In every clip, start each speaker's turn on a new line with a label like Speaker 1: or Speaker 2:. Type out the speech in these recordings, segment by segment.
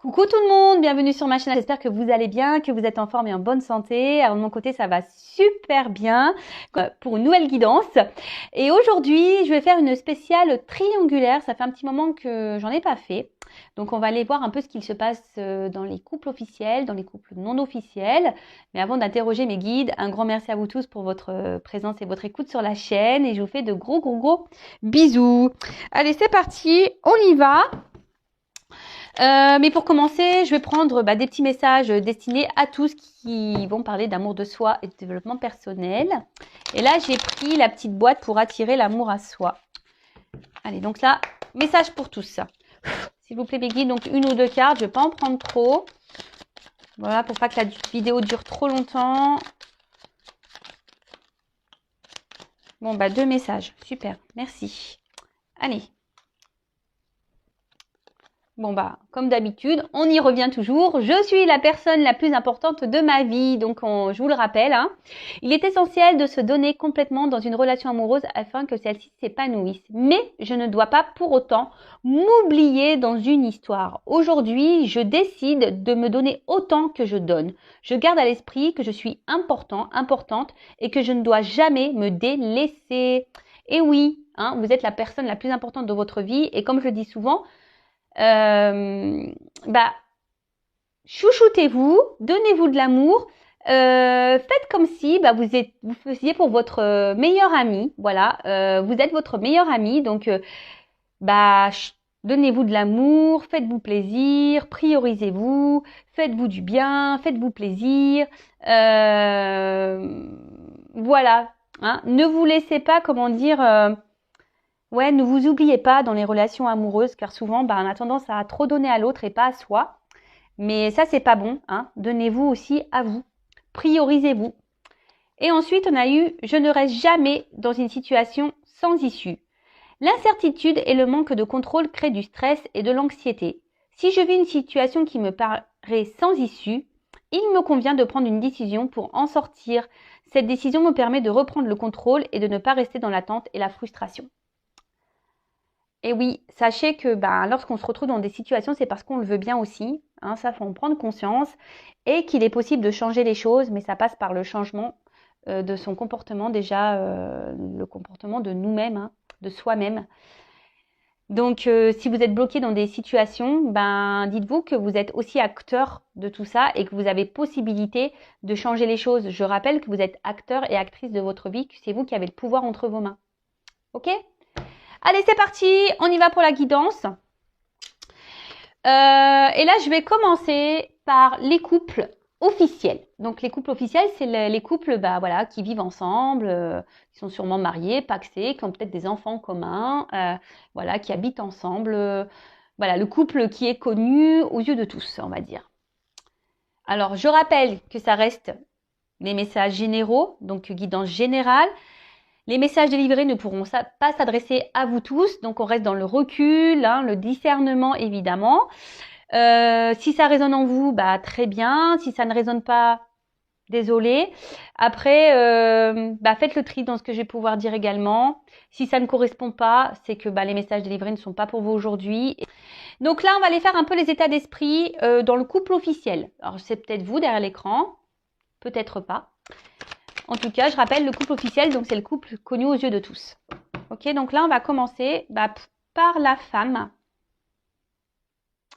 Speaker 1: Coucou tout le monde, bienvenue sur ma chaîne. J'espère que vous allez bien, que vous êtes en forme et en bonne santé. Alors de mon côté, ça va super bien pour une nouvelle guidance. Et aujourd'hui, je vais faire une spéciale triangulaire. Ça fait un petit moment que j'en ai pas fait. Donc on va aller voir un peu ce qu'il se passe dans les couples officiels, dans les couples non officiels. Mais avant d'interroger mes guides, un grand merci à vous tous pour votre présence et votre écoute sur la chaîne. Et je vous fais de gros bisous. Allez, c'est parti, on y va. Mais pour commencer, je vais prendre des petits messages destinés à tous qui vont parler d'amour de soi et de développement personnel. Et là, j'ai pris la petite boîte pour attirer l'amour à soi. Allez, donc là, message pour tous. S'il vous plaît, mes guides, donc une ou deux cartes. Je ne vais pas en prendre trop. Voilà, pour pas que la vidéo dure trop longtemps. Bon, deux messages. Super, merci. Allez. Bon comme d'habitude, on y revient toujours. Je suis la personne la plus importante de ma vie, donc je vous le rappelle. Il est essentiel de se donner complètement dans une relation amoureuse afin que celle-ci s'épanouisse. Mais je ne dois pas pour autant m'oublier dans une histoire. Aujourd'hui, je décide de me donner autant que je donne. Je garde à l'esprit que je suis importante et que je ne dois jamais me délaisser. Et oui, vous êtes la personne la plus importante de votre vie et comme je le dis souvent, chouchoutez-vous, donnez-vous de l'amour, faites comme si vous faisiez pour votre meilleur ami, voilà, vous êtes votre meilleur ami, donc donnez-vous de l'amour, faites-vous plaisir, priorisez-vous, faites-vous du bien, faites-vous plaisir, voilà, ne vous laissez pas, ne vous oubliez pas dans les relations amoureuses, car souvent, on a tendance à trop donner à l'autre et pas à soi. Mais ça, c'est pas bon. Donnez-vous aussi à vous. Priorisez-vous. Et ensuite, on a eu « Je ne reste jamais dans une situation sans issue ». L'incertitude et le manque de contrôle créent du stress et de l'anxiété. Si je vis une situation qui me paraît sans issue, il me convient de prendre une décision pour en sortir. Cette décision me permet de reprendre le contrôle et de ne pas rester dans l'attente et la frustration. Et oui, sachez que lorsqu'on se retrouve dans des situations, c'est parce qu'on le veut bien aussi. Ça, faut en prendre conscience. Et qu'il est possible de changer les choses, mais ça passe par le changement de son comportement déjà, le comportement de nous-mêmes, de soi-même. Donc, si vous êtes bloqué dans des situations, dites-vous que vous êtes aussi acteur de tout ça et que vous avez possibilité de changer les choses. Je rappelle que vous êtes acteur et actrice de votre vie, que c'est vous qui avez le pouvoir entre vos mains. Ok ? Allez, c'est parti, on y va pour la guidance. Et là, je vais commencer par les couples officiels. Donc, les couples officiels, c'est les couples qui vivent ensemble, qui sont sûrement mariés, pacsés, qui ont peut-être des enfants communs, qui habitent ensemble. Voilà, le couple qui est connu aux yeux de tous, on va dire. Alors, je rappelle que ça reste les messages généraux, donc guidance générale. Les messages délivrés ne pourront pas s'adresser à vous tous, donc on reste dans le recul, le discernement évidemment. Si ça résonne en vous, très bien. Si ça ne résonne pas, désolé. Après, faites le tri dans ce que je vais pouvoir dire également. Si ça ne correspond pas, c'est que les messages délivrés ne sont pas pour vous aujourd'hui. Donc là, on va aller faire un peu les états d'esprit dans le couple officiel. Alors c'est peut-être vous derrière l'écran, peut-être pas. En tout cas, je rappelle le couple officiel, donc c'est le couple connu aux yeux de tous. Ok, donc là, on va commencer par la femme.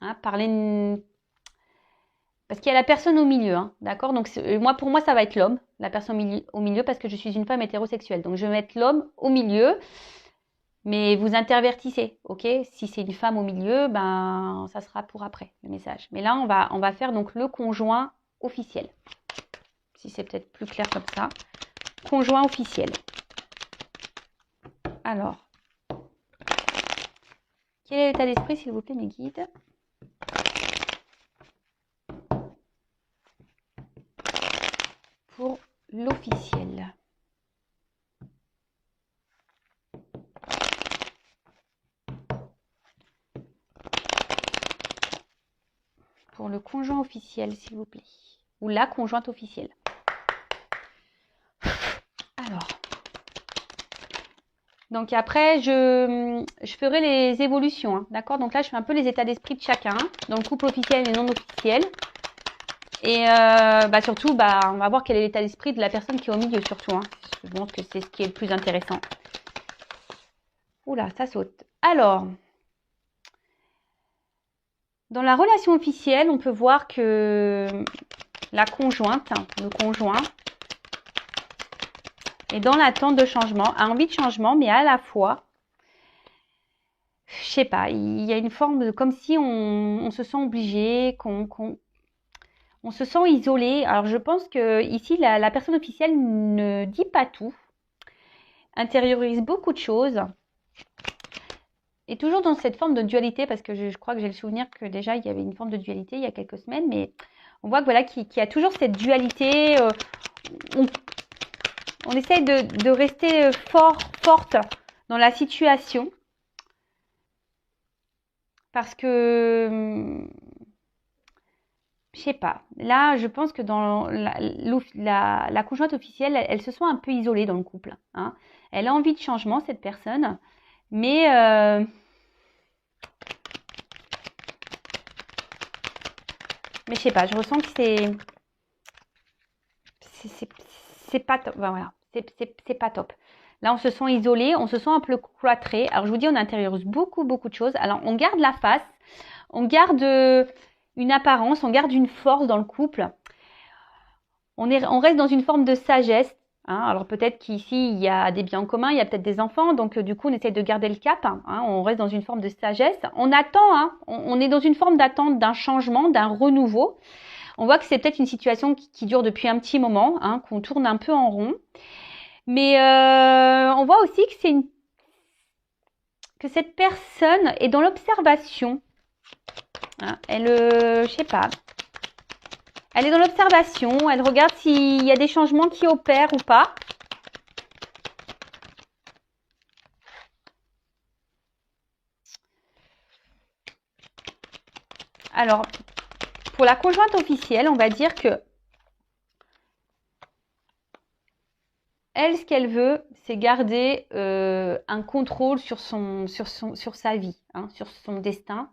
Speaker 1: Parce qu'il y a la personne au milieu, d'accord. Donc pour moi, ça va être l'homme, la personne au milieu, parce que je suis une femme hétérosexuelle. Donc je vais mettre l'homme au milieu, mais vous intervertissez, ok. Si c'est une femme au milieu, ça sera pour après le message. Mais là, on va faire donc le conjoint officiel. Si c'est peut-être plus clair comme ça. Conjoint officiel. Alors, quel est l'état d'esprit, s'il vous plaît, mes guides? Pour l'officiel. Pour le conjoint officiel, s'il vous plaît. Ou la conjointe officielle. Alors. Donc après, je ferai les évolutions, hein, d'accord? Donc là, je fais un peu les états d'esprit de chacun, dans le couple officiel et non officiel. Et surtout, on va voir quel est l'état d'esprit de la personne qui est au milieu, surtout. Hein. Je pense que c'est ce qui est le plus intéressant. Oula, ça saute. Alors, dans la relation officielle, on peut voir que la conjointe, le conjoint, est dans l'attente de changement, a envie de changement, mais à la fois, je sais pas, il y a une forme de comme si on se sent obligé, on se sent isolé. Alors je pense que ici la personne officielle ne dit pas tout, intériorise beaucoup de choses, et toujours dans cette forme de dualité, parce que je crois que j'ai le souvenir que déjà il y avait une forme de dualité il y a quelques semaines, mais on voit que voilà qu'il y a toujours cette dualité. On essaye de rester forte dans la situation, parce que je sais pas. Là, je pense que dans la conjointe officielle, elle se sent un peu isolée dans le couple. Hein. Elle a envie de changement, cette personne, mais je sais pas. Je ressens que c'est pas top. Ben voilà, c'est pas top. Là, on se sent isolé, on se sent un peu cloîtré. Alors, je vous dis, on intériorise beaucoup de choses. Alors, on garde la face, on garde une apparence, on garde une force dans le couple. On reste dans une forme de sagesse. Hein. Alors peut-être qu'ici, il y a des biens en commun, il y a peut-être des enfants, donc du coup, on essaie de garder le cap. Hein. On reste dans une forme de sagesse. On attend, hein. On est dans une forme d'attente d'un changement, d'un renouveau. On voit que c'est peut-être une situation qui dure depuis un petit moment, hein, qu'on tourne un peu en rond. Mais on voit aussi que cette personne est dans l'observation. Hein. Je sais pas. Elle est dans l'observation, elle regarde s'il y a des changements qui opèrent ou pas. Alors, pour la conjointe officielle, on va dire que elle, ce qu'elle veut, c'est garder un contrôle sur sa vie, hein, sur son destin.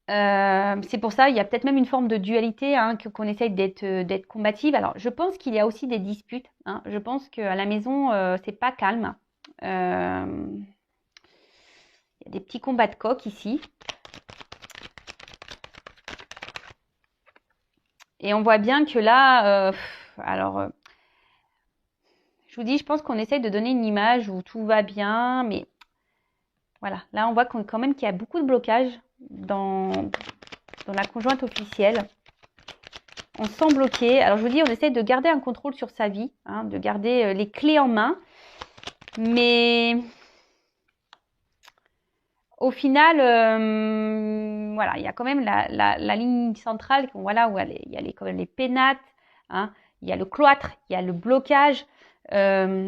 Speaker 1: C'est pour ça, il y a peut-être même une forme de dualité, hein, qu'on essaye d'être combative. Alors, je pense qu'il y a aussi des disputes. Hein. Je pense qu'à la maison, c'est pas calme. Il y a des petits combats de coq ici. Et on voit bien que là, je vous dis, je pense qu'on essaye de donner une image où tout va bien, mais voilà. Là, on voit quand même qu'il y a beaucoup de blocages dans la conjointe officielle. On se sent bloqué. Alors, je vous dis, on essaye de garder un contrôle sur sa vie, hein, de garder les clés en main. Mais au final, voilà, il y a quand même la ligne centrale, voilà, où il y a quand même les pénates, hein, il y a le cloître, il y a le blocage. Alors,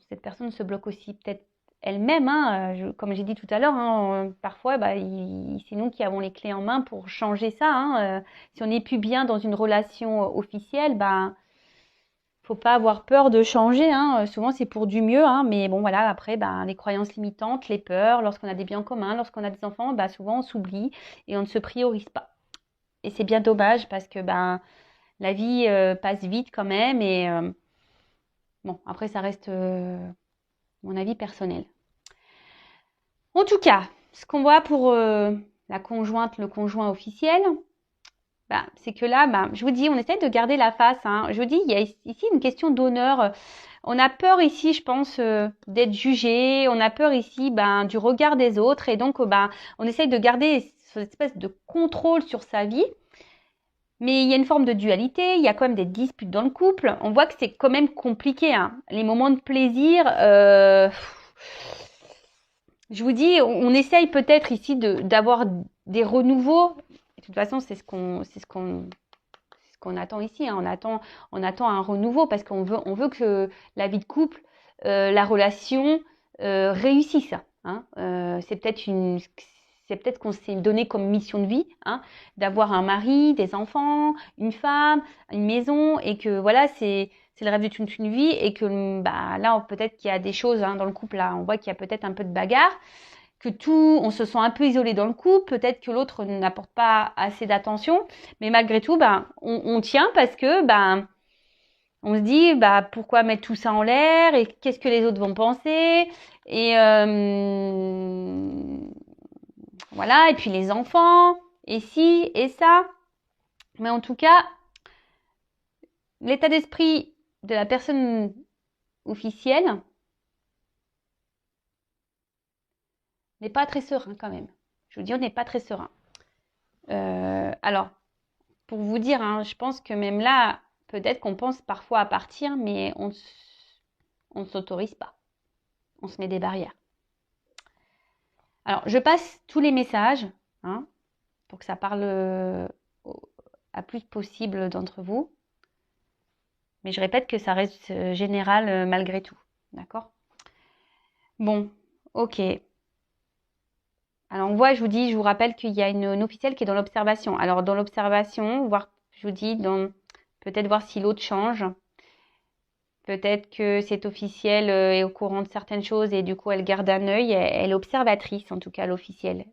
Speaker 1: cette personne se bloque aussi peut-être elle-même, hein, comme j'ai dit tout à l'heure, hein, parfois c'est nous qui avons les clés en main pour changer ça. Hein, si on n'est plus bien dans une relation officielle, faut pas avoir peur de changer. Hein, souvent c'est pour du mieux, hein, mais bon voilà, après les croyances limitantes, les peurs, lorsqu'on a des biens en commun, lorsqu'on a des enfants, souvent on s'oublie et on ne se priorise pas. Et c'est bien dommage parce que la vie passe vite quand même et bon, après ça reste mon avis personnel. En tout cas, ce qu'on voit pour la conjointe, le conjoint officiel, c'est que là, je vous dis, on essaie de garder la face. Hein. Je vous dis, il y a ici une question d'honneur. On a peur ici, je pense, d'être jugé. On a peur ici du regard des autres. Et donc, on essaye de garder cette espèce de contrôle sur sa vie. Mais il y a une forme de dualité, il y a quand même des disputes dans le couple. On voit que c'est quand même compliqué. Hein. Les moments de plaisir, je vous dis, on essaye peut-être ici d'avoir des renouveaux. De toute façon, c'est ce qu'on attend ici. Hein. On attend un renouveau parce qu'on veut que la vie de couple, la relation réussisse. Hein. C'est peut-être qu'on s'est donné comme mission de vie, hein, d'avoir un mari, des enfants, une femme, une maison, et que voilà, c'est c'est le rêve de toute une vie et que bah, là, peut-être qu'il y a des choses hein, dans le couple, là, on voit qu'il y a peut-être un peu de bagarre, que on se sent un peu isolé dans le couple, peut-être que l'autre n'apporte pas assez d'attention, mais malgré tout, bah, on tient parce que bah, on se dit bah, pourquoi mettre tout ça en l'air et qu'est-ce que les autres vont penser et voilà, et puis les enfants, et ci, et ça. Mais en tout cas, l'état d'esprit de la personne officielle n'est pas très serein quand même. Je vous dis, on n'est pas très serein. Alors, pour vous dire, hein, je pense que même là, peut-être qu'on pense parfois à partir, mais on ne s'autorise pas. On se met des barrières. Alors, je passe tous les messages hein, pour que ça parle à plus possible d'entre vous. Mais je répète que ça reste général malgré tout. D'accord? Bon, ok. Alors on voit, je vous rappelle qu'il y a une officielle qui est dans l'observation. Alors dans l'observation, je vous dis, peut-être voir si l'autre change. Peut-être que cette officielle est au courant de certaines choses et du coup elle garde un œil. Elle est observatrice en tout cas, l'officielle.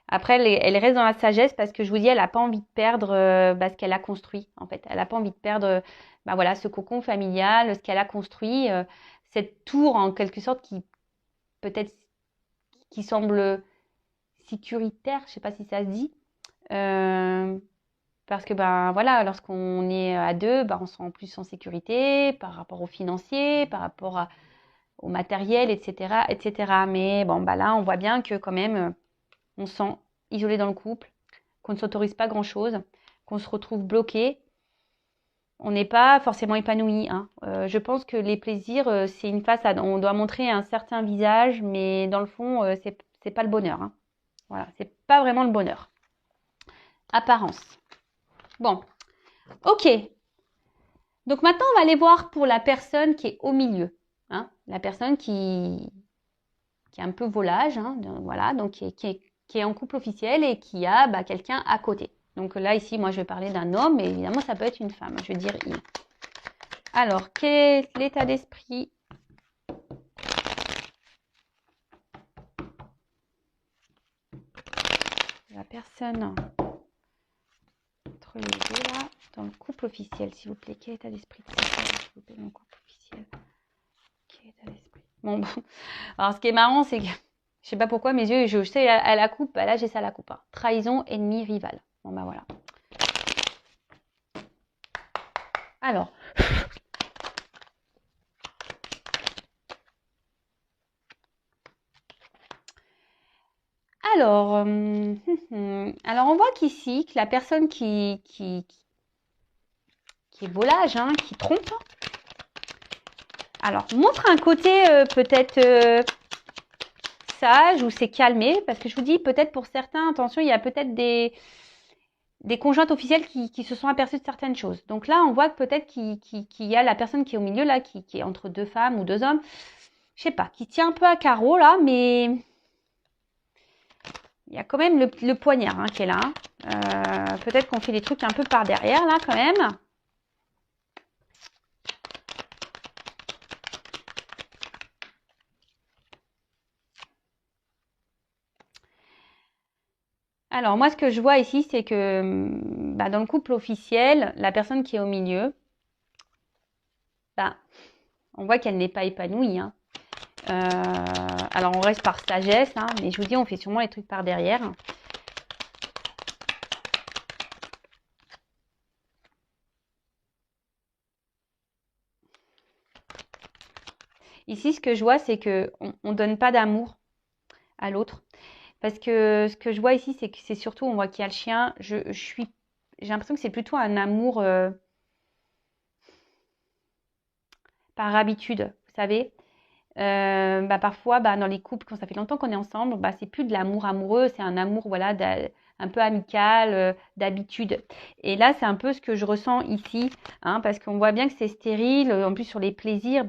Speaker 1: Après, elle reste dans la sagesse parce que je vous dis, elle n'a pas envie de perdre ce qu'elle a construit en fait. Elle n'a pas envie de perdre voilà, ce cocon familial, ce qu'elle a construit, cette tour en quelque sorte peut-être qui semble sécuritaire, je ne sais pas si ça se dit. Parce que voilà, lorsqu'on est à deux, on se sent plus en sécurité par rapport aux financiers, par rapport au matériel, etc., etc. Mais bon, là, on voit bien que quand même, on se sent isolé dans le couple, qu'on ne s'autorise pas grand-chose, qu'on se retrouve bloqué. On n'est pas forcément épanoui. Hein. Je pense que les plaisirs, c'est une façade. On doit montrer un certain visage, mais dans le fond, c'est pas le bonheur. Hein. Voilà, c'est pas vraiment le bonheur. Apparence. Bon, ok. Donc maintenant, on va aller voir pour la personne qui est au milieu. Hein. La personne qui est un peu volage, hein, voilà, donc qui est en couple officiel et qui a quelqu'un à côté. Donc là, ici, moi, je vais parler d'un homme, mais évidemment, ça peut être une femme. Je vais dire il. Alors, quel est l'état d'esprit de la personne entre les deux, là, dans le couple officiel, s'il vous plaît. Quel état d'esprit de cette personne, s'il vous plaît, dans le couple officiel? Quel état d'esprit? Bon. Alors, ce qui est marrant, c'est que, je sais pas pourquoi, mes yeux, je sais à la coupe, là, j'ai ça à la coupe. Hein. Trahison, ennemi, rival. Bon, voilà. Alors. Alors, on voit qu'ici, que la personne qui est volage, hein, qui trompe, alors, montre un côté peut-être sage ou c'est calmé, parce que je vous dis, peut-être pour certains, attention, il y a peut-être des conjointes officielles qui se sont aperçues de certaines choses. Donc là, on voit que peut-être qu'il y a la personne qui est au milieu, là, qui est entre deux femmes ou deux hommes, je sais pas, qui tient un peu à carreau, là, mais il y a quand même le poignard hein, qui est là. Peut-être qu'on fait des trucs un peu par derrière, là, quand même. Alors, moi, ce que je vois ici, c'est que dans le couple officiel, la personne qui est au milieu, on voit qu'elle n'est pas épanouie. Hein. Alors, on reste par sagesse, hein, mais je vous dis, on fait sûrement les trucs par derrière. Ici, ce que je vois, c'est qu'on ne donne pas d'amour à l'autre. Parce que ce que je vois ici, c'est que c'est surtout, on voit qu'il y a le chien. J'ai l'impression que c'est plutôt un amour par habitude, vous savez. Parfois, dans les couples, quand ça fait longtemps qu'on est ensemble, c'est plus de l'amour amoureux, c'est un amour voilà, un peu amical, d'habitude. Et là, c'est un peu ce que je ressens ici, hein, parce qu'on voit bien que c'est stérile. En plus, sur les plaisirs,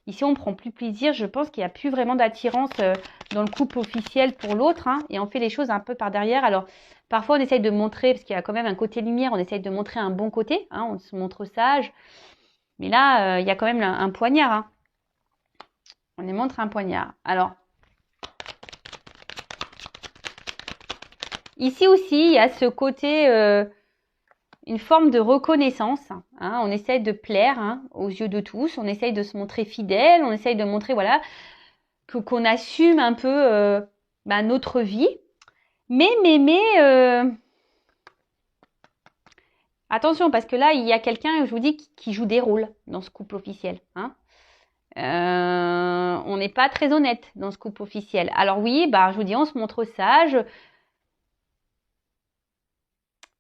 Speaker 1: ici, on ne prend plus plaisir. Je pense qu'il n'y a plus vraiment d'attirance dans le couple officiel pour l'autre, hein, et on fait les choses un peu par derrière. Alors, parfois, on essaye de montrer, parce qu'il y a quand même un côté lumière, on essaye de montrer un bon côté, hein, on se montre sage. Mais là, il y a quand même un poignard. Hein. On nous montre un poignard. Alors, ici aussi, il y a ce côté, une forme de reconnaissance. Hein. On essaye de plaire hein, aux yeux de tous. On essaye de se montrer fidèle. On essaye de montrer, voilà, qu'on assume un peu notre vie. Mais, attention, parce que là, il y a quelqu'un, je vous dis, qui joue des rôles dans ce couple officiel. Hein. On n'est pas très honnête dans ce couple officiel. Alors oui, je vous dis, on se montre sage.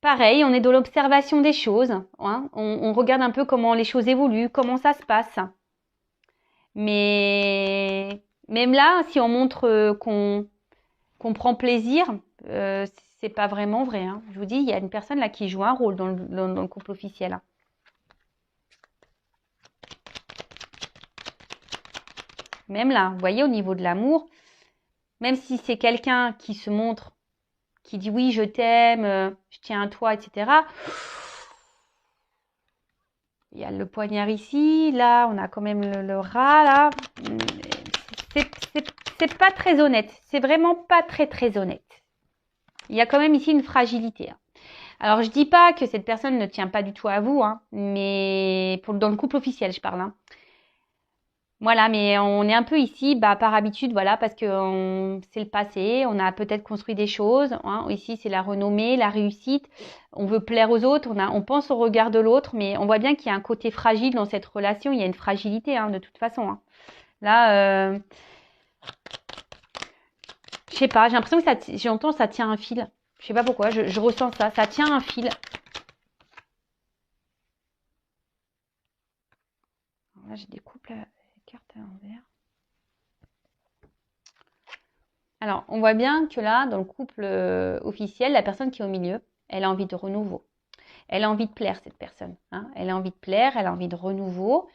Speaker 1: Pareil, on est dans l'observation des choses. Hein. On regarde un peu comment les choses évoluent, comment ça se passe. Mais même là, si on montre qu'on prend plaisir, c'est pas vraiment vrai. Hein. Je vous dis, il y a une personne là qui joue un rôle dans le couple officiel. Hein. Même là, vous voyez, au niveau de l'amour, même si c'est quelqu'un qui se montre, qui dit oui, je t'aime, je tiens à toi, etc. Il y a le poignard ici, là, on a quand même le rat, là. C'est pas très honnête. C'est vraiment pas très honnête. Il y a quand même ici une fragilité. Hein. Alors, je dis pas que cette personne ne tient pas du tout à vous, hein, mais dans le couple officiel, je parle. Hein. Voilà, mais on est un peu ici, par habitude, voilà, parce que c'est le passé, on a peut-être construit des choses. Hein. Ici, c'est la renommée, la réussite. On veut plaire aux autres, on pense au regard de l'autre, mais on voit bien qu'il y a un côté fragile dans cette relation. Il y a une fragilité, hein, de toute façon. Hein. Là, je sais pas, j'ai l'impression que j'entends ça tient un fil. Je sais pas pourquoi, je ressens ça. Ça tient un fil. Alors là, je découpe la carte à l'envers. Alors, on voit bien que là, dans le couple officiel, la personne qui est au milieu, elle a envie de renouveau. Elle a envie de plaire, cette personne. Hein. Elle a envie de plaire, elle a envie de renouveau.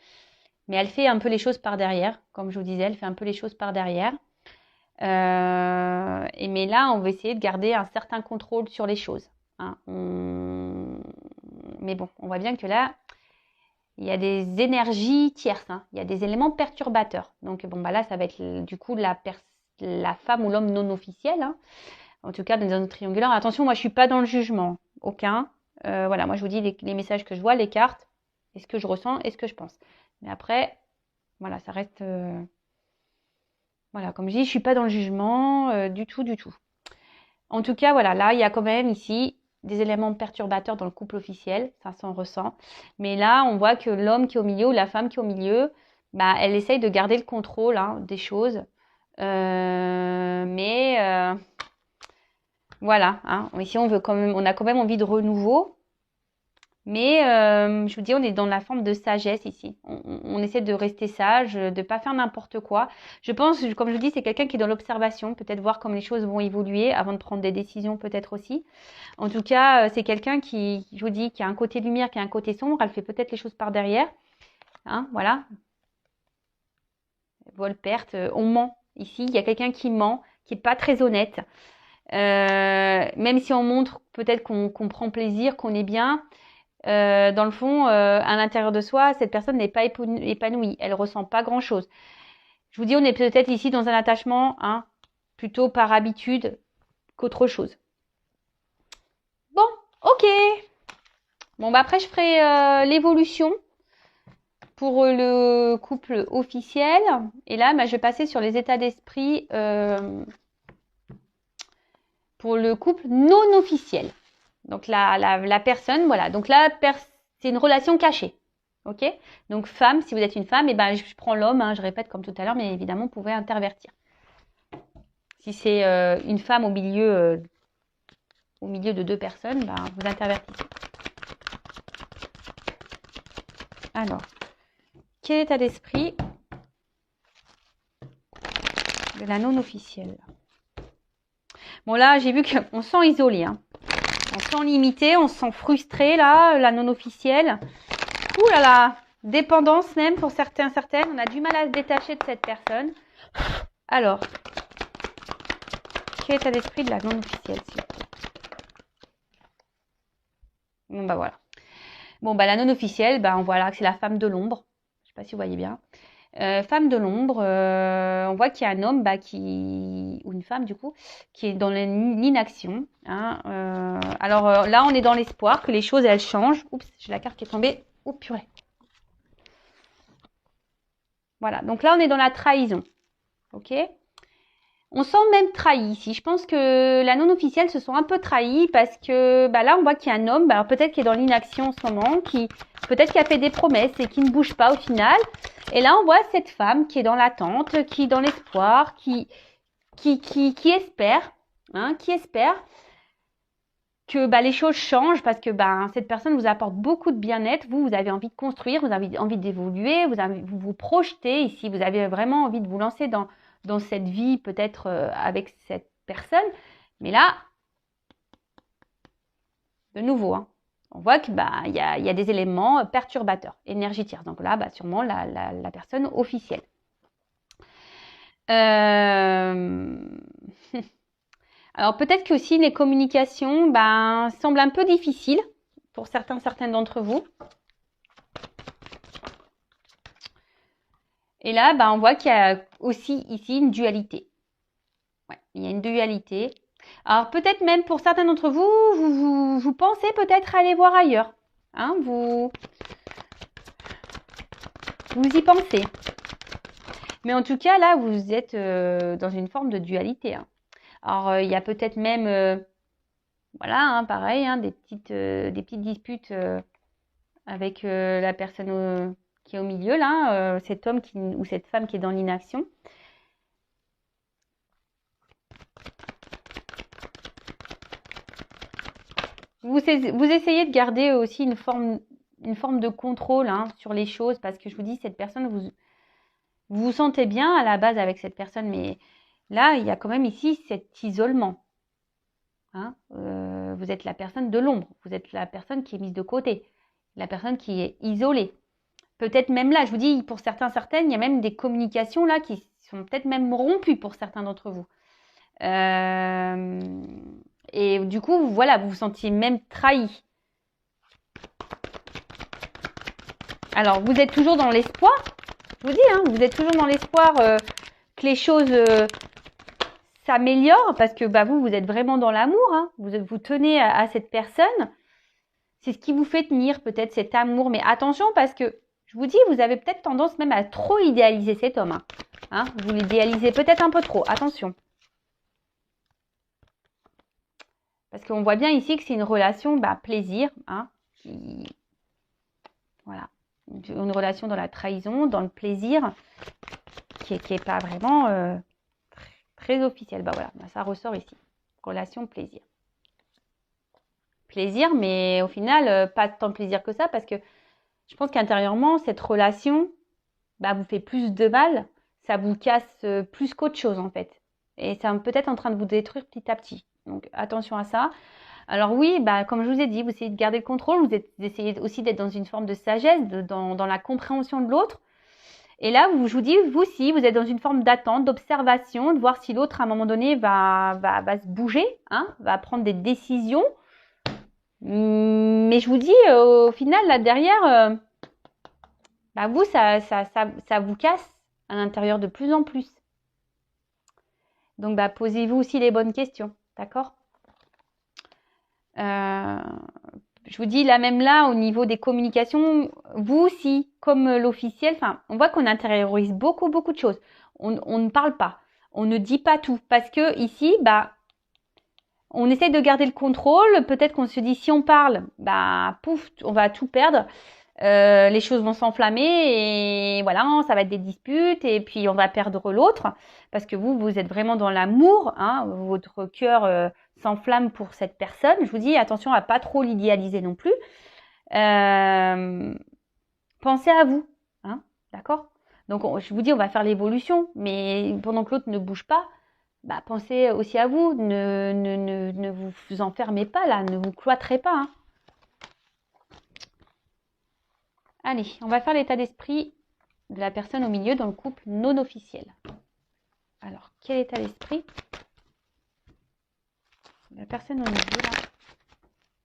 Speaker 1: Mais elle fait un peu les choses par derrière. Comme je vous disais, elle fait un peu les choses par derrière. Mais là, on va essayer de garder un certain contrôle sur les choses. Hein. Mais bon, on voit bien que là, il y a des énergies tierces. Hein. Il y a des éléments perturbateurs. Donc, là, ça va être du coup la femme ou l'homme non officiel. Hein. En tout cas, dans un triangulaire. Attention, moi, je suis pas dans le jugement. Aucun. Voilà, moi, je vous dis les messages que je vois, les cartes, et ce que je ressens et ce que je pense. Mais après, voilà, ça reste... Voilà, comme je dis, je suis pas dans le jugement du tout. En tout cas, voilà, là, il y a quand même ici des éléments perturbateurs dans le couple officiel, ça s'en ressent. Mais là, on voit que l'homme qui est au milieu ou la femme qui est au milieu, elle essaye de garder le contrôle hein, des choses. Voilà, hein. Ici, on a quand même envie de renouveau. Mais je vous dis, on est dans la forme de sagesse ici. On essaie de rester sage, de ne pas faire n'importe quoi. Je pense, comme je vous dis, c'est quelqu'un qui est dans l'observation, peut-être voir comment les choses vont évoluer avant de prendre des décisions peut-être aussi. En tout cas, c'est quelqu'un qui, je vous dis, qui a un côté lumière, qui a un côté sombre. Elle fait peut-être les choses par derrière. Hein, voilà. Vol, perte, on ment. Ici, il y a quelqu'un qui ment, qui n'est pas très honnête. Même si on montre peut-être qu'on prend plaisir, qu'on est bien... dans le fond, à l'intérieur de soi, cette personne n'est pas épanouie. Elle ressent pas grand-chose. Je vous dis, on est peut-être ici dans un attachement, hein, plutôt par habitude qu'autre chose. Bon, ok. Bon, après, je ferai l'évolution pour le couple officiel. Et là, je vais passer sur les états d'esprit pour le couple non officiel. Donc la personne, voilà. Donc là, c'est une relation cachée. Ok. Donc femme, si vous êtes une femme, je prends l'homme, hein, je répète comme tout à l'heure, mais évidemment, vous pouvez intervertir. Si c'est une femme au milieu de deux personnes, vous intervertissez. Alors, quel état d'esprit de la non officielle? Bon là, j'ai vu qu'on se sent isolé, hein. On se sent limité, on se sent frustré là, la non officielle. Ouh là là, dépendance même pour certaines. On a du mal à se détacher de cette personne. Alors, quel état d'esprit de la non officielle, s'il vous plaît? Bon voilà. Bon, bah, la non officielle, bah, on voit là que c'est la femme de l'ombre. Je sais pas si vous voyez bien. Femme de l'ombre, on voit qu'il y a un homme, bah, ou une femme du coup, qui est dans l'inaction. Hein, alors là, on est dans l'espoir que les choses, elles changent. Oups, j'ai la carte qui est tombée. Oh purée. Voilà, donc là, on est dans la trahison. Ok. On sent même trahi ici. Je pense que la non-officielle se sent un peu trahie parce que bah là, on voit qu'il y a un homme, bah, peut-être qui est dans l'inaction en ce moment, peut-être qui a fait des promesses et qui ne bouge pas au final. Et là, on voit cette femme qui est dans l'attente, qui est dans l'espoir, qui espère, hein, qui espère que bah, les choses changent parce que bah, cette personne vous apporte beaucoup de bien-être. Vous avez envie de construire, vous avez envie d'évoluer, vous vous projetez ici, vous avez vraiment envie de vous lancer dans cette vie peut-être avec cette personne. Mais là, de nouveau, hein, on voit que bah, y a des éléments perturbateurs, énergie tierce. Donc là, bah, sûrement la personne officielle. Alors peut-être que aussi les communications ben, semblent un peu difficiles pour certaines d'entre vous. Et là, ben, on voit qu'il y a aussi ici une dualité. Ouais, il y a une dualité. Alors peut-être même pour certains d'entre vous, vous pensez peut-être aller voir ailleurs. Hein, vous y pensez. Mais en tout cas, là, vous êtes dans une forme de dualité. Hein. Alors, il y a peut-être même, voilà, hein, pareil, hein, des petites disputes avec la personne qui est au milieu, là, cet homme ou cette femme qui est dans l'inaction. Vous essayez de garder aussi une forme de contrôle hein, sur les choses parce que je vous dis, cette personne, vous vous sentez bien à la base avec cette personne, mais là, il y a quand même ici cet isolement. Hein, vous êtes la personne de l'ombre, vous êtes la personne qui est mise de côté, la personne qui est isolée. Peut-être même là, je vous dis, pour certaines, il y a même des communications là qui sont peut-être même rompues pour certains d'entre vous. Et du coup, voilà, vous vous sentiez même trahi. Alors, vous êtes toujours dans l'espoir, je vous dis, hein, vous êtes toujours dans l'espoir que les choses s'améliorent parce que bah, vous êtes vraiment dans l'amour. Hein, vous tenez à cette personne. C'est ce qui vous fait tenir peut-être cet amour. Mais attention parce que, je vous dis, vous avez peut-être tendance même à trop idéaliser cet homme. Hein, vous l'idéalisez peut-être un peu trop. Attention. Parce qu'on voit bien ici que c'est une relation bah, plaisir. Hein, voilà. Une relation dans la trahison, dans le plaisir, qui est pas vraiment très officielle. Bah voilà, ça ressort ici. Relation plaisir. Plaisir, mais au final, pas tant de plaisir que ça, parce que je pense qu'intérieurement, cette relation bah, vous fait plus de mal, ça vous casse plus qu'autre chose en fait. Et c'est peut-être en train de vous détruire petit à petit. Donc attention à ça. Alors oui, bah, comme je vous ai dit, vous essayez de garder le contrôle, vous essayez aussi d'être dans une forme de sagesse, dans la compréhension de l'autre. Et là, je vous dis, vous aussi, vous êtes dans une forme d'attente, d'observation, de voir si l'autre, à un moment donné, va se bouger, hein, va prendre des décisions. Mais je vous dis, au final, là derrière, bah vous, ça vous casse à l'intérieur de plus en plus. Donc, bah, posez-vous aussi les bonnes questions, d'accord? Je vous dis, là même là, au niveau des communications, vous aussi, comme l'officiel, enfin, on voit qu'on intériorise beaucoup de choses. On ne parle pas, on ne dit pas tout, parce que ici, bah, on essaie de garder le contrôle. Peut-être qu'on se dit, si on parle, bah, pouf, on va tout perdre. Les choses vont s'enflammer et voilà, ça va être des disputes et puis on va perdre l'autre parce que vous êtes vraiment dans l'amour, hein, votre cœur s'enflamme pour cette personne. Je vous dis attention à pas trop l'idéaliser non plus. Pensez à vous, hein, d'accord? Donc je vous dis on va faire l'évolution, mais pendant que l'autre ne bouge pas, bah, pensez aussi à vous, ne vous enfermez pas là, ne vous cloîtrez pas. Hein. Allez, on va faire l'état d'esprit de la personne au milieu dans le couple non officiel. Alors, quel état d'esprit la personne au milieu là?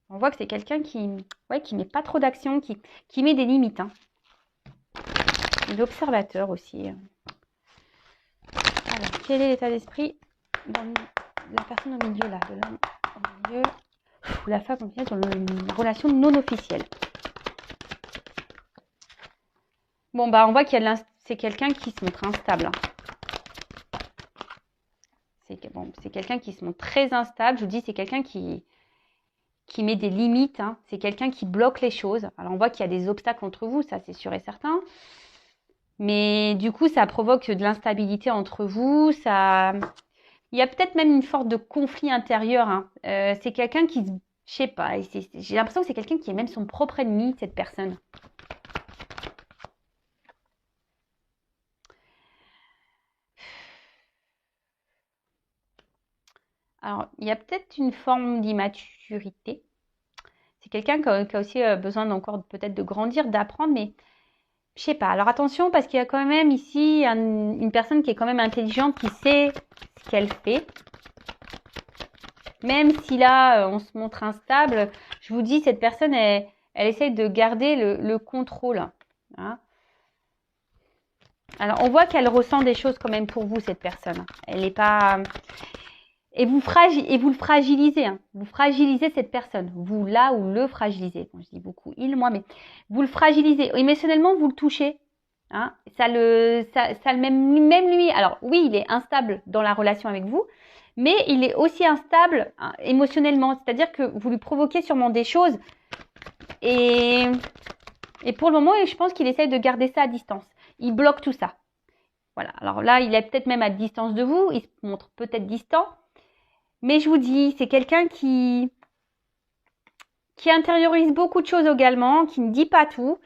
Speaker 1: On voit que c'est quelqu'un qui met pas trop d'action, qui met des limites. Hein. L'observateur aussi. Alors, quel est l'état d'esprit dans la personne au milieu là, de l'homme au milieu, ou la femme au milieu dans une relation non officielle. Bon, bah, on voit qu'il y a c'est quelqu'un qui se montre instable. Hein. C'est quelqu'un qui se montre très instable. Je vous dis, c'est quelqu'un qui met des limites. Hein. C'est quelqu'un qui bloque les choses. Alors, on voit qu'il y a des obstacles entre vous, ça c'est sûr et certain. Mais du coup, ça provoque de l'instabilité entre vous. Il y a peut-être même une sorte de conflit intérieur. Hein. C'est quelqu'un qui, je sais pas, j'ai l'impression que c'est quelqu'un qui est même son propre ennemi, cette personne. Alors, il y a peut-être une forme d'immaturité. C'est quelqu'un qui a aussi besoin encore peut-être de grandir, d'apprendre, mais je sais pas. Alors attention, parce qu'il y a quand même ici une personne qui est quand même intelligente, qui sait ce qu'elle fait. Même si là, on se montre instable, je vous dis, cette personne, elle essaye de garder le contrôle. Hein. Alors, on voit qu'elle ressent des choses quand même pour vous, cette personne. Elle n'est pas... Et vous le fragilisez. Hein. Vous fragilisez cette personne. Vous, là, ou le fragilisez. Bon, je dis beaucoup il, moi, mais vous le fragilisez. Émotionnellement, vous le touchez. Hein. Même lui, alors oui, il est instable dans la relation avec vous, mais il est aussi instable hein, émotionnellement. C'est-à-dire que vous lui provoquez sûrement des choses. Et pour le moment, je pense qu'il essaye de garder ça à distance. Il bloque tout ça. Voilà. Alors là, il est peut-être même à distance de vous. Il se montre peut-être distant. Mais je vous dis, c'est quelqu'un qui intériorise beaucoup de choses également, qui ne dit pas tout.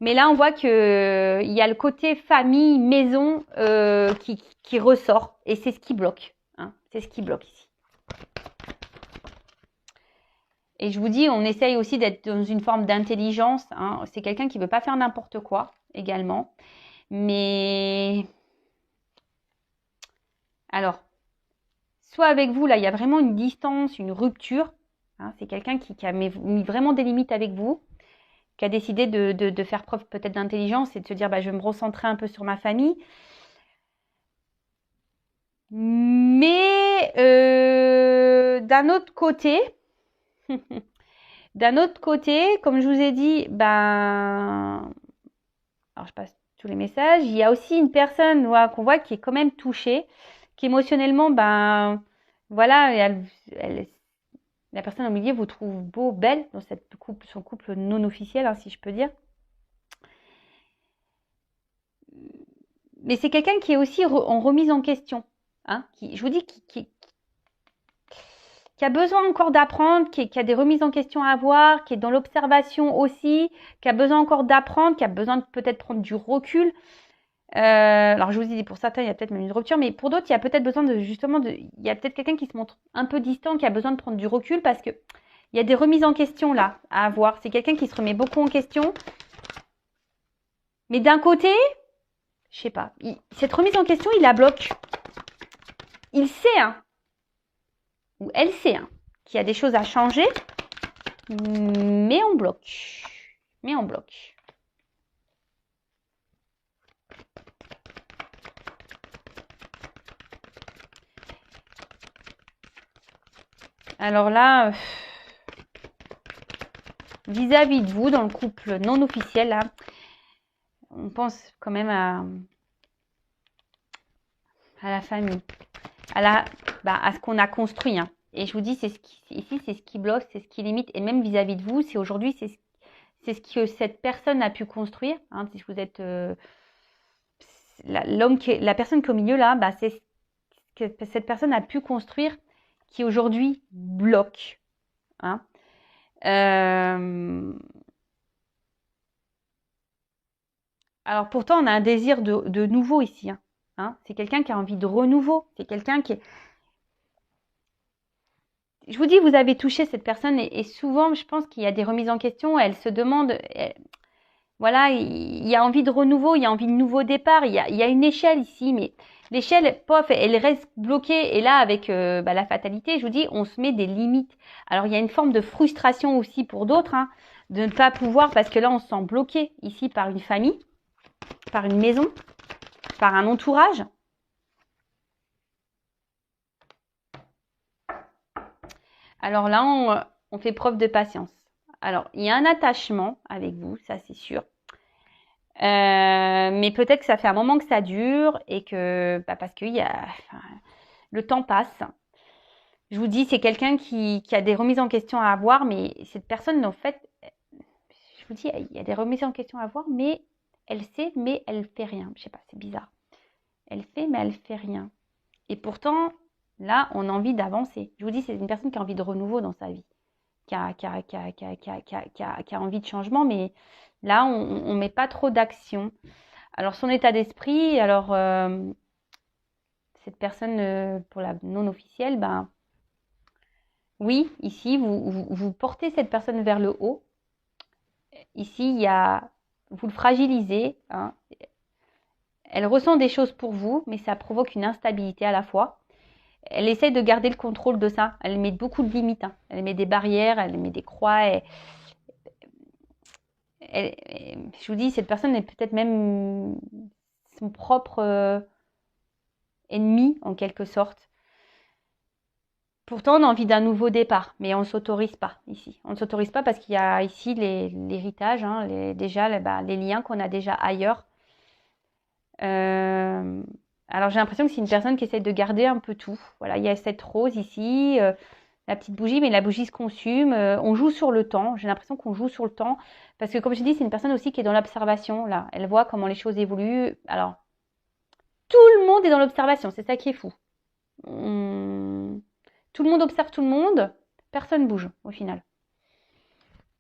Speaker 1: Mais là, on voit qu'il y a le côté famille, maison qui ressort. Et c'est ce qui bloque. Hein. C'est ce qui bloque ici. Et je vous dis, on essaye aussi d'être dans une forme d'intelligence. Hein. C'est quelqu'un qui ne veut pas faire n'importe quoi également. Mais alors, soit avec vous, là, il y a vraiment une distance, une rupture. Hein, c'est quelqu'un qui a mis vraiment des limites avec vous, qui a décidé de faire preuve peut-être d'intelligence et de se dire, bah, je vais me recentrer un peu sur ma famille. Mais d'un autre côté, comme je vous ai dit, ben, alors je passe tous les messages. Il y a aussi une personne qu'on voit qui est quand même touchée, qui émotionnellement, ben, voilà, la personne au milieu vous trouve beau, belle dans son couple non officiel, hein, si je peux dire. Mais c'est quelqu'un qui est aussi en remise en question. Hein, je vous dis, qui a besoin encore d'apprendre, qui a des remises en question à avoir, qui est dans l'observation aussi, qui a besoin encore d'apprendre, qui a besoin de peut-être prendre du recul. Alors je vous dis, pour certains, il y a peut-être même une rupture, mais pour d'autres, il y a peut-être besoin il y a peut-être quelqu'un qui se montre un peu distant, qui a besoin de prendre du recul parce que il y a des remises en question là à avoir. C'est quelqu'un qui se remet beaucoup en question. Mais d'un côté, je sais pas, cette remise en question, il la bloque. Il sait, hein, ou elle sait, hein, qu'il y a des choses à changer, mais on bloque. Mais on bloque. Alors là, vis-à-vis de vous, dans le couple non officiel, là, on pense quand même à la famille, à ce qu'on a construit. Hein. Et je vous dis, ici, c'est ce qui bloque, c'est ce qui limite. Et même vis-à-vis de vous, c'est aujourd'hui, c'est ce que cette personne a pu construire. Hein, si vous êtes la personne qui est au milieu là, bah, c'est ce que cette personne a pu construire qui aujourd'hui bloque. Hein. Alors pourtant, on a un désir de nouveau ici. Hein. Hein. C'est quelqu'un qui a envie de renouveau. C'est quelqu'un qui est... Je vous dis, vous avez touché cette personne et souvent, je pense qu'il y a des remises en question. Elle se demande... voilà, il y a envie de renouveau, il y a envie de nouveau départ. Il y a une échelle ici, mais L'échelle, pof, elle reste bloquée. Et là, avec la fatalité, je vous dis, on se met des limites. Alors, il y a une forme de frustration aussi pour d'autres, hein, de ne pas pouvoir, parce que là, on se sent bloqué ici par une famille, par une maison, par un entourage. Alors là, on fait preuve de patience. Alors, il y a un attachement avec vous, ça c'est sûr. Mais peut-être que ça fait un moment que ça dure et que parce que le temps passe. Je vous dis, c'est quelqu'un qui a des remises en question à avoir, mais cette personne, en fait, je vous dis, il y a des remises en question à avoir, mais elle sait, mais elle fait rien. Je sais pas, c'est bizarre. Elle fait, mais elle fait rien. Et pourtant, là, on a envie d'avancer. Je vous dis, c'est une personne qui a envie de renouveau dans sa vie, qui a envie de changement, mais là, on met pas trop d'action. Alors, son état d'esprit, alors, cette personne, pour la non officielle, ben, oui, ici, vous portez cette personne vers le haut. Ici, vous le fragilisez, hein. Elle ressent des choses pour vous, mais ça provoque une instabilité à la fois. Elle essaie de garder le contrôle de ça. Elle met beaucoup de limites, hein. Elle met des barrières, elle met des croix. Je vous dis, cette personne est peut-être même son propre ennemi, en quelque sorte. Pourtant, on a envie d'un nouveau départ, mais on ne s'autorise pas ici. On ne s'autorise pas parce qu'il y a ici l'héritage, hein, les liens qu'on a déjà ailleurs. Alors, j'ai l'impression que c'est une personne qui essaie de garder un peu tout. Voilà, il y a cette rose ici, la petite bougie, mais la bougie se consume. On joue sur le temps. J'ai l'impression qu'on joue sur le temps parce que, comme je dis, c'est une personne aussi qui est dans l'observation. Là, elle voit comment les choses évoluent. Alors, tout le monde est dans l'observation. C'est ça qui est fou. Tout le monde observe tout le monde. Personne bouge au final.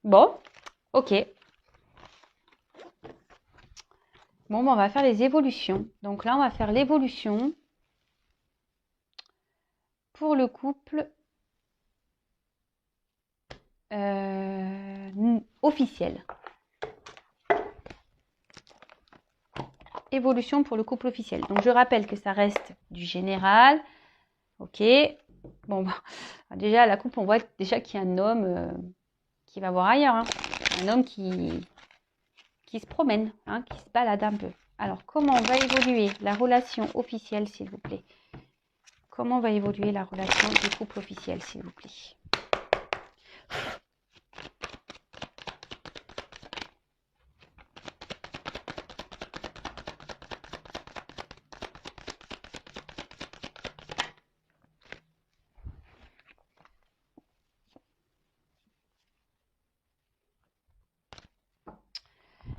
Speaker 1: Bon, ok. Bon, on va faire les évolutions. Donc là, on va faire l'évolution pour le couple officiel. Évolution pour le couple officiel. Donc je rappelle que ça reste du général. Ok. Bon, déjà, la couple, on voit déjà qu'il y a un homme qui va voir ailleurs. Hein. Un homme qui se promène, hein, qui se balade un peu. Alors, comment va évoluer la relation officielle, s'il vous plaît? Comment va évoluer la relation du couple officiel, s'il vous plaît?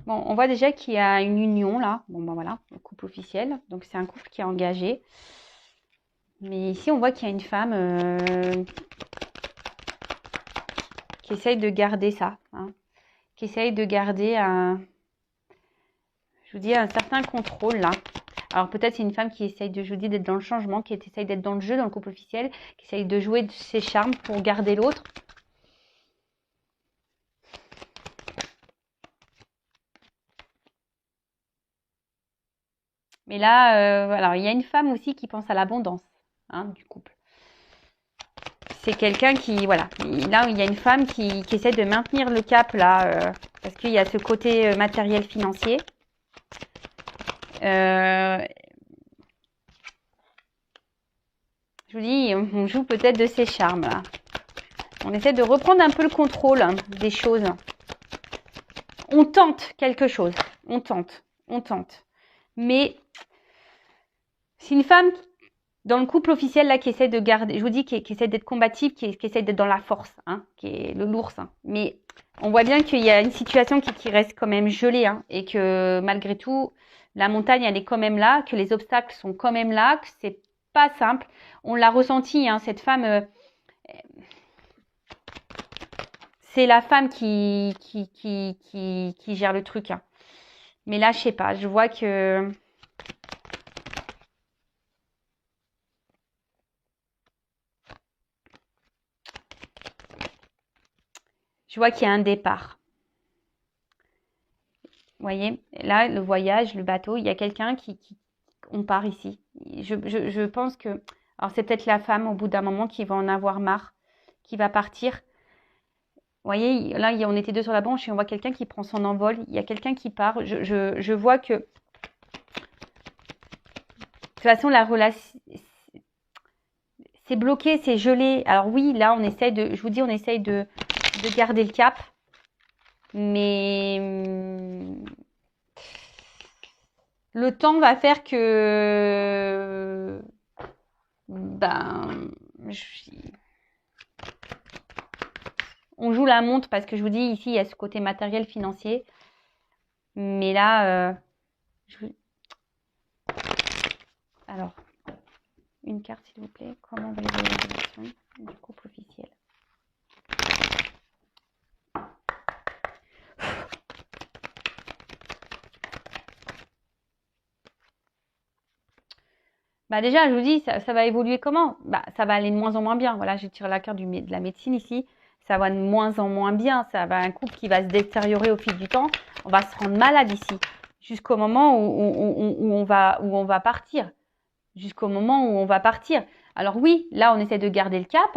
Speaker 1: Bon, on voit déjà qu'il y a une union là. Bon, ben voilà, le couple officiel. Donc, c'est un couple qui est engagé. Mais ici, on voit qu'il y a une femme qui essaye de garder ça. Hein, qui essaye de garder je vous dis, un certain contrôle là. Alors, peut-être c'est une femme qui essaye je vous dis, d'être dans le changement, qui essaye d'être dans le jeu, dans le couple officiel, qui essaye de jouer de ses charmes pour garder l'autre. Mais là, alors il y a une femme aussi qui pense à l'abondance, hein, du couple. C'est quelqu'un qui, voilà, là il y a une femme qui essaie de maintenir le cap là, parce qu'il y a ce côté matériel financier. Je vous dis, on joue peut-être de ses charmes là. On essaie de reprendre un peu le contrôle, hein, des choses. On tente quelque chose, on tente. Mais c'est une femme dans le couple officiel là qui essaie de garder, je vous dis, qui essaie d'être combative, qui essaie d'être dans la force, hein, qui est le l'ours. Hein. Mais on voit bien qu'il y a une situation qui reste quand même gelée, hein, et que malgré tout, la montagne elle est quand même là, que les obstacles sont quand même là, que c'est pas simple. On l'a ressenti, hein, cette femme. C'est la femme qui gère le truc. Hein. Mais là, je sais pas, je vois que qu'il y a un départ. Vous voyez, là, le voyage, le bateau, il y a quelqu'un on part ici. je pense que... Alors, c'est peut-être la femme, au bout d'un moment, qui va en avoir marre, qui va partir. Vous voyez, là, on était deux sur la branche et on voit quelqu'un qui prend son envol. Il y a quelqu'un qui part. Je vois que... De toute façon, la relation... C'est bloqué, c'est gelé. Alors oui, là, on essaye de... Je vous dis, on essaye de garder le cap. Mais... Le temps va faire que... on joue la montre parce que je vous dis, ici, il y a ce côté matériel, financier. Mais là, alors, une carte, s'il vous plaît. Comment va évoluer la relation du couple officiel? Déjà, je vous dis, ça va évoluer comment? Ça va aller de moins en moins bien. Voilà, j'ai tiré la carte de la médecine ici. Ça va de moins en moins bien. Ça va un couple qui va se détériorer au fil du temps. On va se rendre malade ici. Jusqu'au moment où on va partir. Jusqu'au moment où on va partir. Alors oui, là, on essaie de garder le cap.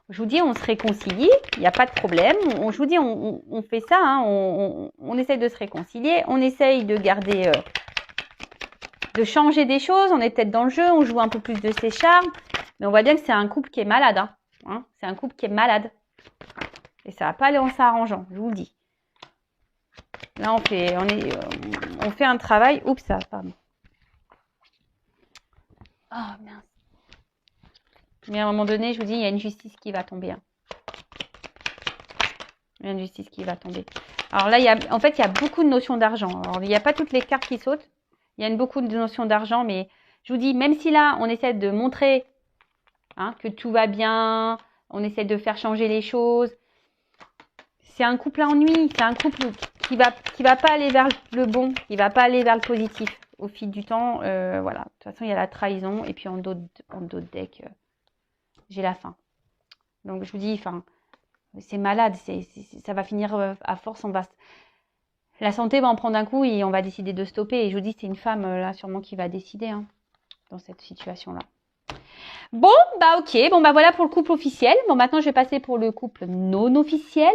Speaker 1: Je vous dis, on se réconcilie. Il n'y a pas de problème. Je vous dis, on fait ça. Hein, on essaie de se réconcilier. On essaye de garder... de changer des choses, on est peut-être dans le jeu, on joue un peu plus de ses charmes, mais on voit bien que c'est un couple qui est malade. Hein. C'est un couple qui est malade. Et ça va pas aller en s'arrangeant, je vous le dis. Là, on fait un travail. Oups, ça, pardon. Oh, mince. Mais à un moment donné, je vous dis, il y a une justice qui va tomber. Hein. Il y a une justice qui va tomber. Alors là, il y a beaucoup de notions d'argent. Alors, il n'y a pas toutes les cartes qui sautent. Il y a beaucoup de notions d'argent, mais je vous dis, même si là, on essaie de montrer que tout va bien, on essaie de faire changer les choses, c'est un couple à ennui, c'est un couple qui va pas aller vers le bon, qui va pas aller vers le positif au fil du temps. Voilà, de toute façon, il y a la trahison, et puis en d'autres decks, j'ai la faim. Donc, je vous dis, c'est malade, ça va finir à force, la santé va en prendre un coup et on va décider de stopper. Et je vous dis, c'est une femme, là, sûrement, qui va décider dans cette situation-là. Bon, ok. Bon, voilà pour le couple officiel. Bon, maintenant, je vais passer pour le couple non officiel.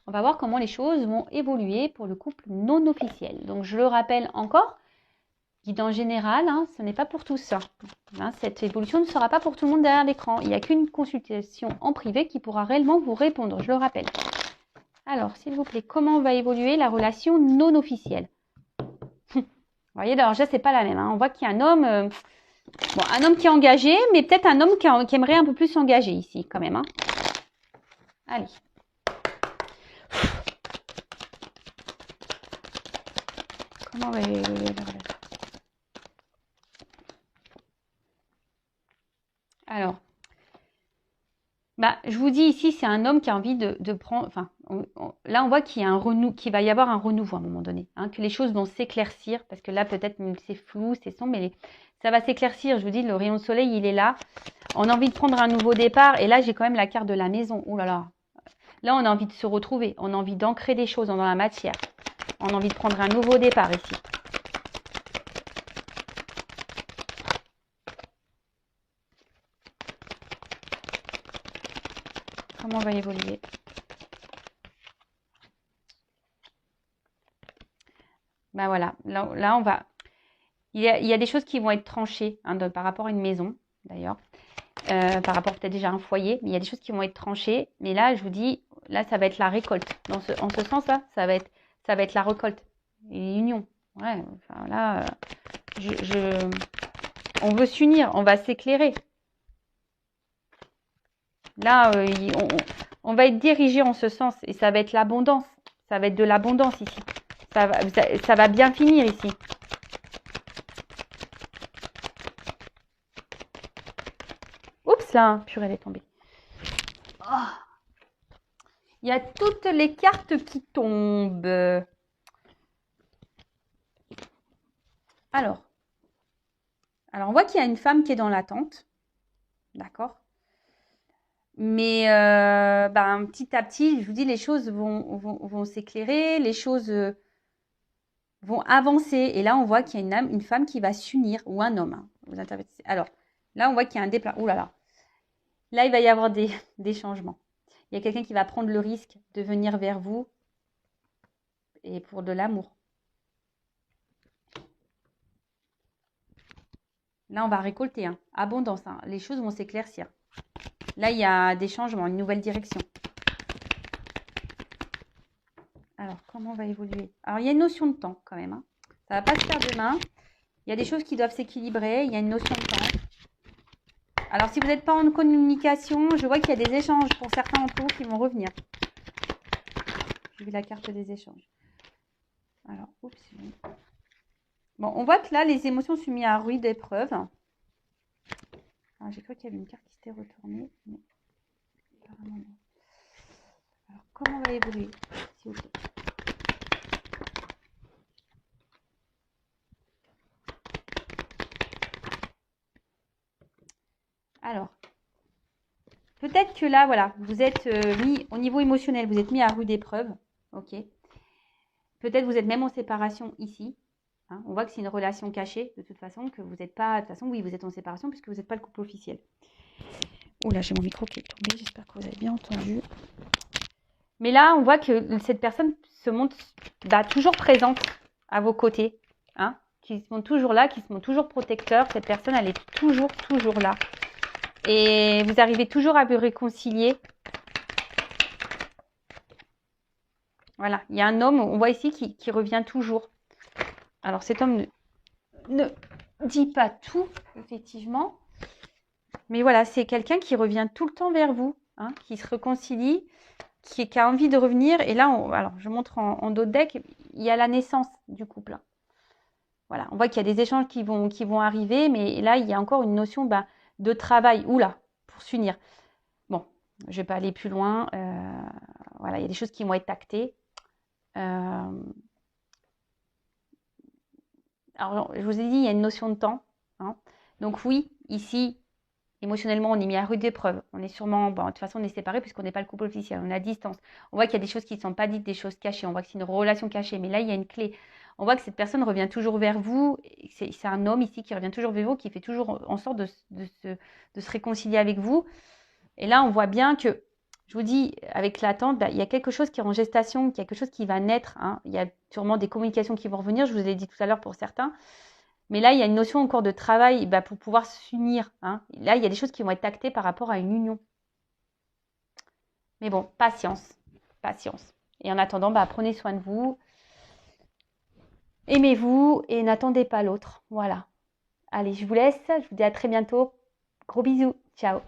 Speaker 1: On va voir comment les choses vont évoluer pour le couple non officiel. Donc, je le rappelle encore, guidance générale, ce n'est pas pour tous. Cette évolution ne sera pas pour tout le monde derrière l'écran. Il n'y a qu'une consultation en privé qui pourra réellement vous répondre, je le rappelle. Alors, s'il vous plaît, comment va évoluer la relation non officielle? Vous voyez, alors déjà, c'est pas la même. On voit qu'il y a un homme, un homme qui est engagé, mais peut-être un homme qui aimerait un peu plus s'engager ici, quand même. Allez. Comment va évoluer la relation? Alors, je vous dis ici, c'est un homme qui a envie de prendre... là, on voit qu'il va y avoir un renouveau à un moment donné. Que les choses vont s'éclaircir, parce que là, peut-être, c'est flou, c'est sombre, mais ça va s'éclaircir. Je vous dis, le rayon de soleil, il est là. On a envie de prendre un nouveau départ. Et là, j'ai quand même la carte de la maison. Ouh là là. Là, on a envie de se retrouver. On a envie d'ancrer des choses dans la matière. On a envie de prendre un nouveau départ ici. Comment on va évoluer? Voilà, là on va... Il y a des choses qui vont être tranchées par rapport à une maison, d'ailleurs. Par rapport peut-être déjà à un foyer. Mais il y a des choses qui vont être tranchées. Mais là, je vous dis, là, ça va être la récolte. En ce sens-là, ça va être la récolte. Et l'union. Ouais, là, on veut s'unir, on va s'éclairer. Là, on va être dirigé en ce sens. Et ça va être l'abondance. Ça va être de l'abondance ici. Ça va bien finir ici. Oups, là, purée, elle est tombée. Oh. Il y a toutes les cartes qui tombent. Alors, on voit qu'il y a une femme qui est dans l'attente. D'accord? Mais petit à petit, je vous dis, les choses vont s'éclairer, les choses vont avancer. Et là, on voit qu'il y a une femme qui va s'unir, ou un homme. vous interprétez. Alors, là, on voit qu'il y a un déplacement. Ouh là là. Là, il va y avoir des changements. Il y a quelqu'un qui va prendre le risque de venir vers vous et pour de l'amour. Là, on va récolter. Hein. Abondance. Hein. Les choses vont s'éclaircir. Là, il y a des changements, une nouvelle direction. Alors, comment on va évoluer? Alors, il y a une notion de temps quand même. Hein. Ça ne va pas se faire demain. Il y a des choses qui doivent s'équilibrer. Il y a une notion de temps. Alors, si vous n'êtes pas en communication, je vois qu'il y a des échanges pour certains d'entre vous qui vont revenir. J'ai vu la carte des échanges. Alors, oups. Bon, on voit que là, les émotions sont mises à rude épreuve. J'ai cru qu'il y avait une carte qui s'était retournée. Mais apparemment non. Alors, comment on va évoluer, s'il vous plaît? Alors, peut-être que là, voilà, vous êtes mis au niveau émotionnel, vous êtes mis à rude épreuve. Ok. Peut-être vous êtes même en séparation ici. Hein, on voit que c'est une relation cachée, de toute façon, que vous n'êtes pas... De toute façon, oui, vous êtes en séparation puisque vous n'êtes pas le couple officiel. Oula, j'ai mon micro qui est tombé, j'espère que vous avez bien entendu. Mais là, on voit que cette personne se montre toujours présente à vos côtés. Hein, qui se montre toujours là, qui se montre toujours protecteur. Cette personne, elle est toujours là. Et vous arrivez toujours à vous réconcilier. Voilà, il y a un homme, on voit ici, qui revient toujours. Alors, cet homme ne dit pas tout, effectivement. Mais voilà, c'est quelqu'un qui revient tout le temps vers vous, hein, qui se réconcilie, qui a envie de revenir. Et là, alors, je montre en dos de deck, il y a la naissance du couple. Hein. Voilà, on voit qu'il y a des échanges qui vont arriver, mais là, il y a encore une notion de travail. Oula, pour s'unir. Bon, je ne vais pas aller plus loin. Voilà, il y a des choses qui vont être actées. Alors, je vous ai dit, il y a une notion de temps. Hein. Donc oui, ici, émotionnellement, on est mis à rude épreuve. On est sûrement, de toute façon, on est séparés puisqu'on n'est pas le couple officiel. On est à distance. On voit qu'il y a des choses qui ne sont pas dites, des choses cachées. On voit que c'est une relation cachée. Mais là, il y a une clé. On voit que cette personne revient toujours vers vous. C'est un homme ici qui revient toujours vers vous, qui fait toujours en sorte de se réconcilier avec vous. Et là, on voit bien que, je vous dis, avec l'attente, il y a quelque chose qui est en gestation, quelque chose qui va naître. Hein. Il y a sûrement des communications qui vont revenir, je vous l'ai dit tout à l'heure pour certains. Mais là, il y a une notion encore de travail pour pouvoir s'unir. Hein. Là, il y a des choses qui vont être actées par rapport à une union. Mais bon, patience. Patience. Et en attendant, prenez soin de vous. Aimez-vous et n'attendez pas l'autre. Voilà. Allez, je vous laisse. Je vous dis à très bientôt. Gros bisous. Ciao.